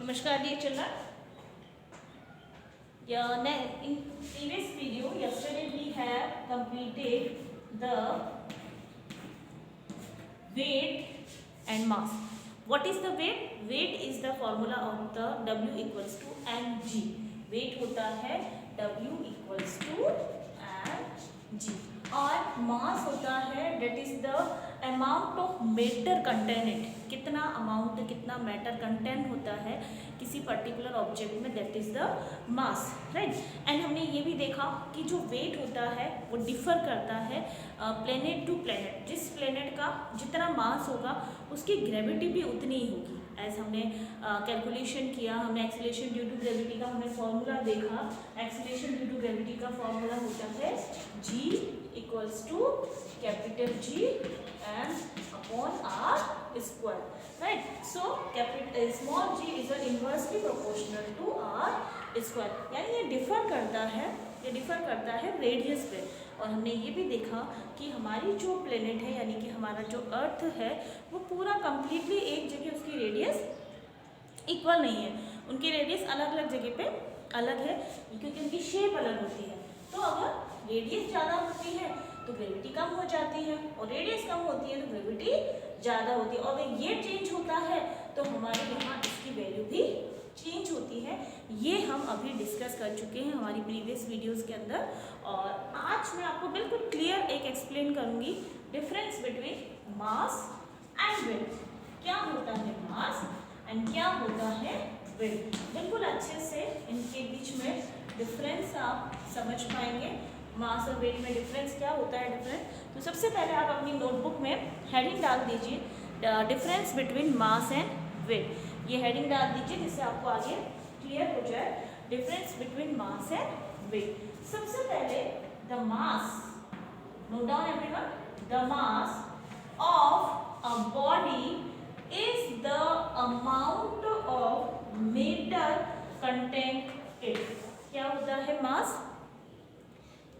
Namaskar dear children. In previous video, yesterday we have completed the weight and mass. What is the weight? Weight is the formula of the W equals to mg. Weight होता है W equals to mg और mass होता है that is the amount of matter contained. कितना amount कितना matter content होता है किसी पर्टिकुलर ऑब्जेक्ट में, that is the mass, right. And हमने ये भी देखा कि जो वेट होता है वो डिफर करता है प्लेनेट टू प्लेनेट. जिस प्लेनेट का जितना मास होगा उसकी ग्रेविटी भी उतनी ही होगी. एज हमने कैलकुलेशन किया, हमने एक्सीलरेशन ड्यू टू ग्रेविटी का हमने फॉर्मूला देखा. एक्सीलरेशन ड्यू टू ग्रेविटी का फॉर्मूला होता है G equals to capital G and upon R square, right? So small g is inversely proportional to r square. यानी ये डिफर करता है रेडियस पे. और हमने ये भी देखा कि हमारी जो प्लेनेट है यानी कि हमारा जो अर्थ है वो पूरा कंप्लीटली एक जगह उसकी रेडियस इक्वल नहीं है. उनकी रेडियस अलग अलग जगह पे अलग है क्योंकि उनकी शेप अलग होती है. तो अगर रेडियस ज़्यादा होती है तो ग्रेविटी कम हो जाती है और रेडियस कम होती है तो ग्रेविटी ज़्यादा होती है. और अगर ये चेंज होता है तो हमारे यहाँ इसकी वैल्यू भी चेंज होती है. ये हम अभी डिस्कस कर चुके हैं हमारी प्रीवियस वीडियोस के अंदर. और आज मैं आपको बिल्कुल क्लियर एक एक्सप्लेन करूँगी difference between mass and weight. क्या होता है मास एंड क्या होता है वेट. बिल्कुल अच्छे से इनके बीच में डिफरेंस आप समझ पाएंगे. मास और वेट में डिफरेंस क्या होता है डिफरेंस. तो सबसे पहले आप अपनी नोटबुक में हेडिंग डाल दीजिए difference between mass and weight. ये हेडिंग डाल दीजिए जिससे आपको आगे क्लियर हो जाए difference between mass and weight. सबसे पहले the mass, note down everyone, the mass of a body is the amount of matter content it. क्या होता है मास?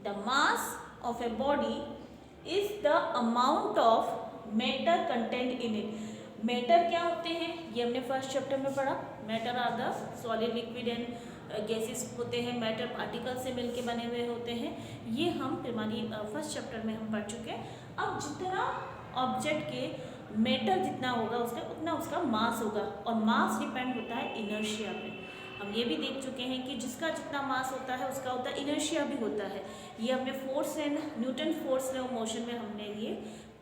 The mass of a body is the amount of matter contained in it. Matter क्या होते हैं ये हमने first chapter में पढ़ा. Matter are the solid, liquid and gases होते हैं. मैटर पार्टिकल से मिलके बने हुए होते हैं. ये हम हमारी फर्स्ट चैप्टर में हम पढ़ चुके हैं. अब जितना ऑब्जेक्ट के मैटर जितना होगा उसका उतना उसका मास होगा. और मास डिपेंड होता है इनर्शिया पे. हम ये भी देख चुके हैं कि जिसका जितना मास होता है उसका होता है इनर्शिया भी होता है. ये हमने force and Newton force of motion में हमने ये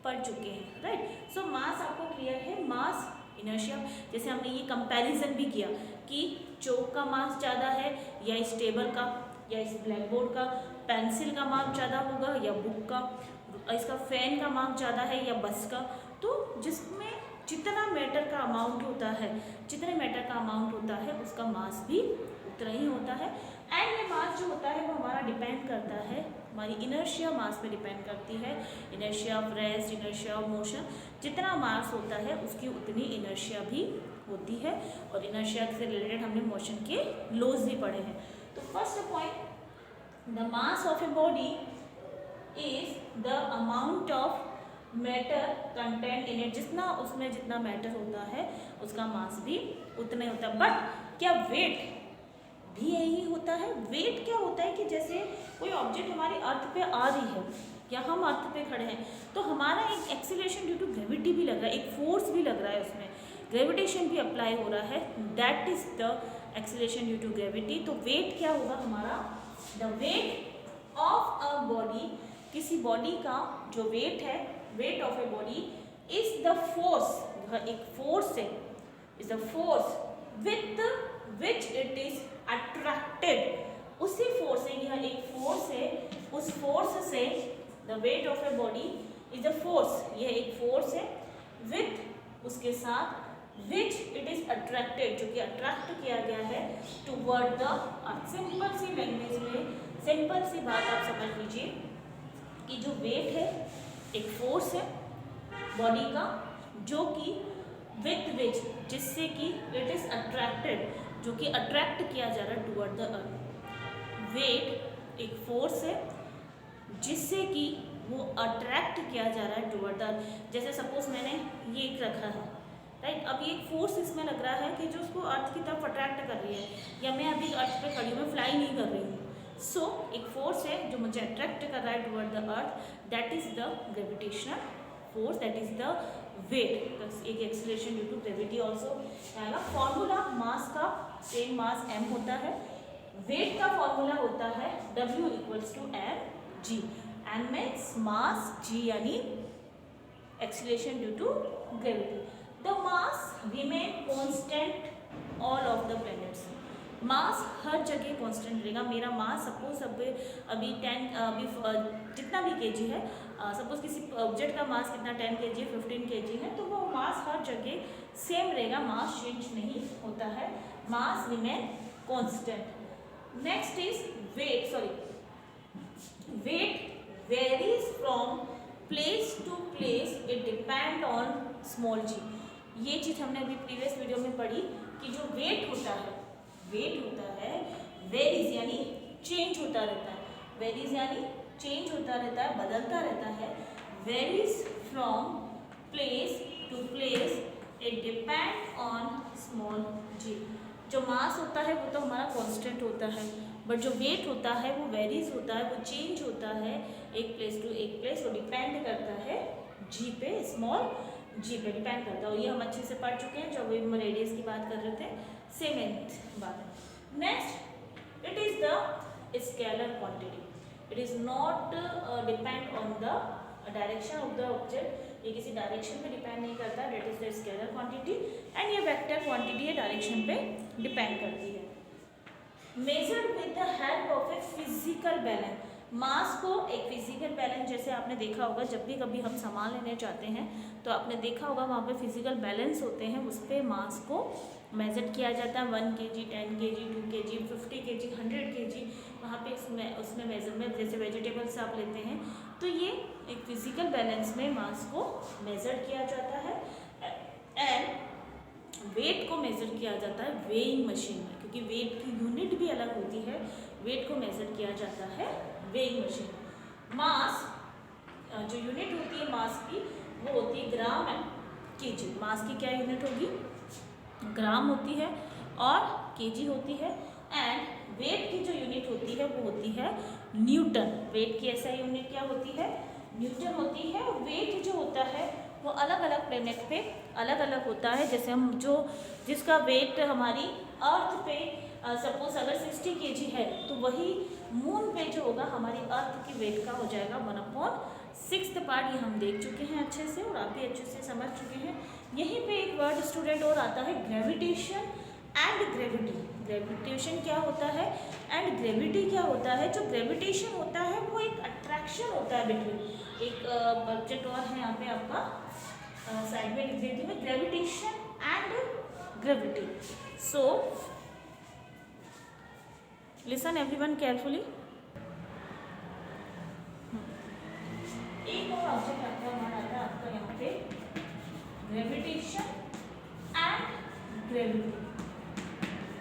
पढ़ चुके हैं, राइट. सो मास आपको क्लियर है, मास इनर्शिया. जैसे हमने ये कंपैरिजन भी किया कि चौक का मास ज़्यादा है या इस टेबल का या इस ब्लैक बोर्ड का. पेंसिल का मास ज़्यादा होगा या बुक का. इसका फैन का मास ज़्यादा है या बस का. तो जिसमें जितना मैटर का अमाउंट होता है, जितने मैटर का अमाउंट होता है उसका मास भी उतना ही होता है. एंड ये मास जो होता है वो हमारा डिपेंड करता है हमारी इनर्शिया मास पे डिपेंड करती है. Inertia of rest, inertia of motion. जितना मास होता है उसकी उतनी इनर्शिया भी होती है. और इनर्शिया से रिलेटेड हमने मोशन के लॉज भी पढ़े हैं. तो first point, the mass of a body is the amount of matter content in it. जितना उसमें जितना मैटर होता है उसका मास भी उतना ही होता है. बट क्या वेट भी यही होता है? वेट क्या होता है कि जैसे कोई ऑब्जेक्ट हमारे अर्थ पे आ रही है या हम अर्थ पे खड़े हैं तो हमारा एक एक्सीलरेशन ड्यू टू ग्रेविटी भी लग रहा है, एक फोर्स भी लग रहा है, उसमें ग्रेविटेशन भी अप्लाई हो रहा है. That is the acceleration due to gravity. तो वेट क्या होगा हमारा? The weight of a body, किसी बॉडी का जो वेट है, weight of a body is the force, एक फोर्स है, is the force with which it is attracted. उसी फोर्स से, यह एक फोर्स है, उस फोर्स से the weight of a body is the force, यह एक फोर्स है विथ उसके साथ विच इट इज अट्रैक्टेड, जो कि अट्रैक्ट किया गया है टूवर्ड द अर्थ. सिंपल सी लैंग्वेज में सिंपल सी बात आप समझ लीजिए कि जो वेट है एक फोर्स है बॉडी का जो कि विथ विच, जिससे कि इट इज अट्रैक्टेड, जो कि अट्रैक्ट किया जा रहा है टूवर्ड द अर्थ. वेट एक फोर्स है जिससे कि वो अट्रैक्ट किया जा रहा है टूवर्ड द अर्थ. जैसे सपोज मैंने ये एक रखा है, राइट। अब ये फोर्स इसमें लग रहा है कि जो उसको अर्थ की तरफ अट्रैक्ट कर रही है, या मैं अभी अर्थ पे खड़ी हूँ, मैं फ्लाई नहीं कर रही हूँ। सो एक फोर्स है जो मुझे अट्रैक्ट कर रहा है toward the earth, that is the gravitational force, that is the weight. एक acceleration due to gravity also आएगा। फॉर्मूला मास का सेम, मास m होता है। वेट का फॉर्मूला होता है W equals to mg। m means mass, g यानी acceleration due to gravity. The mass remain constant all of the planets. Mass हर जगह कांस्टेंट रहेगा। मेरा मास सपोज अभी 10 अभी जितना भी केजी है, सपोज किसी ऑब्जेक्ट का मास कितना 10 केजी, 15 केजी है, तो वो मास हर जगह सेम रहेगा, मास चेंज नहीं होता है, mass remain constant. Next is weight, sorry, weight varies from place to place, it depend on small g. ये चीज़ हमने अभी प्रीवियस वीडियो में पढ़ी कि जो वेट होता है, वेट होता है वेरीज यानी चेंज होता रहता है, वेरीज यानी चेंज होता रहता है, बदलता रहता है। Varies from place to place, it depend on small g. जो मास होता है वो तो हमारा कांस्टेंट होता है, बट जो वेट होता है वो वेरीज होता है, वो चेंज होता है एक प्लेस टू एक प्लेस, वो डिपेंड करता है जी पे, स्मॉल जी पे डिपेंड करता है। और ये हम अच्छे से पढ़ चुके हैं जब हम रेडियस की बात कर रहे थे, सेम बात है। Next, it is the scalar quantity, it is not depend on the direction of the object, ये किसी डायरेक्शन पे डिपेंड नहीं करता, that is the scalar quantity. And ये वेक्टर क्वांटिटी है, डायरेक्शन पे डिपेंड करती है। Measured with the help of a physical balance, mass को एक फिजिकल बैलेंस, जैसे आपने देखा होगा जब भी कभी हम सामान लेने जाते हैं तो आपने देखा होगा वहाँ पे फिजिकल बैलेंस होते हैं, उस पर मास को मेजर किया जाता है। 1 kg, 10 kg, 2 kg, 50 kg, 100 kg, वहाँ पे उसमें मेजरमेंट, जैसे वेजिटेबल्स आप लेते हैं तो ये एक फिजिकल बैलेंस में मास को मेजर किया जाता है। एंड वेट को मेजर किया जाता है वेइंग मशीन में, क्योंकि वेट की यूनिट भी अलग होती है, वेट को मेजर किया जाता है वेइंग मशीन। मास जो यूनिट होती है मास की वो होती है ग्राम एंड केजी। मास की क्या यूनिट होगी, ग्राम होती है और केजी होती है। एंड वेट की जो यूनिट होती है वो होती है न्यूटन। वेट की ऐसा यूनिट क्या होती है, न्यूटन होती है। और वेट जो होता है वो अलग अलग प्लेनेट पे अलग अलग होता है। जैसे हम जिसका वेट हमारी अर्थ पे सपोज अगर 60 kg है तो वही मून पे जो होगा हमारी अर्थ की वेट का हो जाएगा 1/6 पार्ट। ये हम देख चुके हैं अच्छे से और आप भी अच्छे से समझ चुके हैं। यहीं पे एक वर्ड स्टूडेंट और आता है, ग्रेविटेशन एंड ग्रेविटी। ग्रेविटेशन क्या होता है एंड ग्रेविटी क्या होता है। जो ग्रेविटेशन होता है वो एक अट्रैक्शन होता है बिटवीन, एक ऑब्जेक्ट और है यहाँ पे आपका साइड में लिख देती हूँ, gravitation and gravity. So listen everyone carefully. एक और ऑब्जेक्ट आपका हमारा आता है आपका यहाँ पे gravitation and gravity.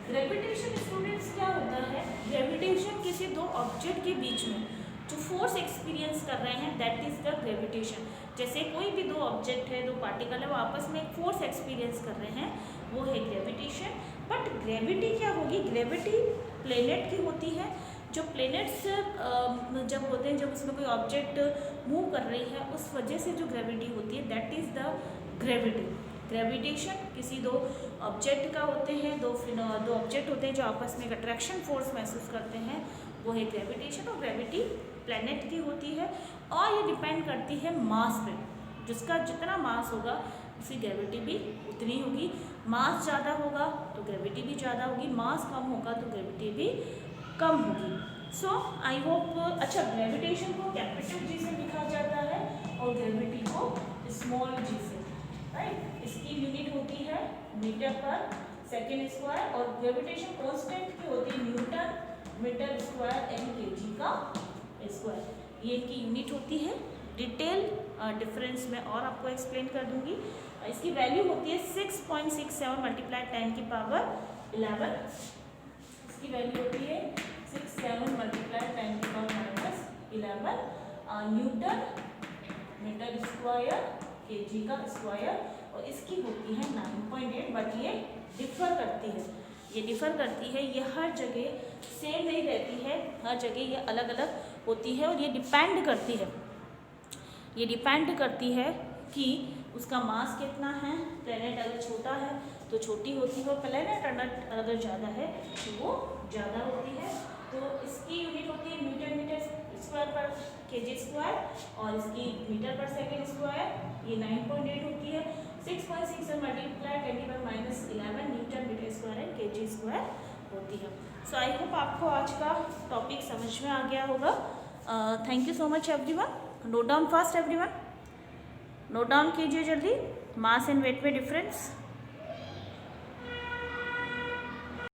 Gravitation students क्या होता है, ग्रेविटेशन किसी दो ऑब्जेक्ट के बीच में जो फोर्स एक्सपीरियंस कर रहे हैं दैट इज द ग्रेविटेशन। जैसे कोई भी दो ऑब्जेक्ट है, दो पार्टिकल है, वो आपस में एक फोर्स एक्सपीरियंस कर रहे हैं, वो है ग्रेविटेशन। बट ग्रेविटी क्या होगी, ग्रेविटी प्लेनेट की होती है। जो प्लेनेट्स जब होते हैं, जब उसमें कोई ऑब्जेक्ट मूव कर रही है, उस वजह से जो ग्रेविटी होती है that is the gravity. Gravitation किसी दो ऑब्जेक्ट का होते हैं, दो ऑब्जेक्ट होते हैं जो आपस में एक अट्रैक्शन फोर्स महसूस करते हैं, वो है ग्रेविटेशन। और ग्रेविटी प्लेनेट की होती है और ये डिपेंड करती है मास पे। जिसका जितना मास होगा उसकी ग्रेविटी भी उतनी होगी। मास ज़्यादा होगा तो ग्रेविटी भी ज़्यादा होगी, मास कम होगा तो ग्रेविटी भी कम होगी। सो आई होप, अच्छा ग्रेविटेशन को कैपिटल जी से लिखा जाता है और ग्रेविटी को स्मॉल जी से, राइट। इसकी यूनिट होती है मीटर पर सेकेंड स्क्वायर और ग्रेविटेशन कांस्टेंट की होती है newton metre square N kg का स्क्वायर। ये इनकी यूनिट होती है। डिटेल डिफरेंस में और आपको एक्सप्लेन कर दूंगी। इसकी वैल्यू होती है 6.67 मल्टीप्लाई 10 की पावर 11। इसकी वैल्यू होती है 67 मल्टीप्लाई 10 की power -11 newton metre square KG का स्क्वायर। और इसकी होती है 9.8, बट ये डिफ़र करती है, ये हर जगह सेम नहीं रहती है, हर जगह ये अलग अलग होती है। और ये डिपेंड करती है कि उसका मास कितना है। प्लेनेट अगर छोटा है तो छोटी होती है, और प्लेनेट अगर ज़्यादा है तो वो ज़्यादा होती है। तो इसकी यूनिट होती है मीटर स्क्वायर पर केजी स्क्वायर, और इसकी मीटर पर सेकेंड स्क्वायर ये 9.8 होती है। 6.6 से multiply 10⁻⁻11 newton metre square and KG square होती है। सो आई होप आपको आज का टॉपिक समझ में आ गया होगा। Thank you so much everyone. Note down fast everyone, note down कीजिए जल्दी। मास एंड वेट में डिफरेंस।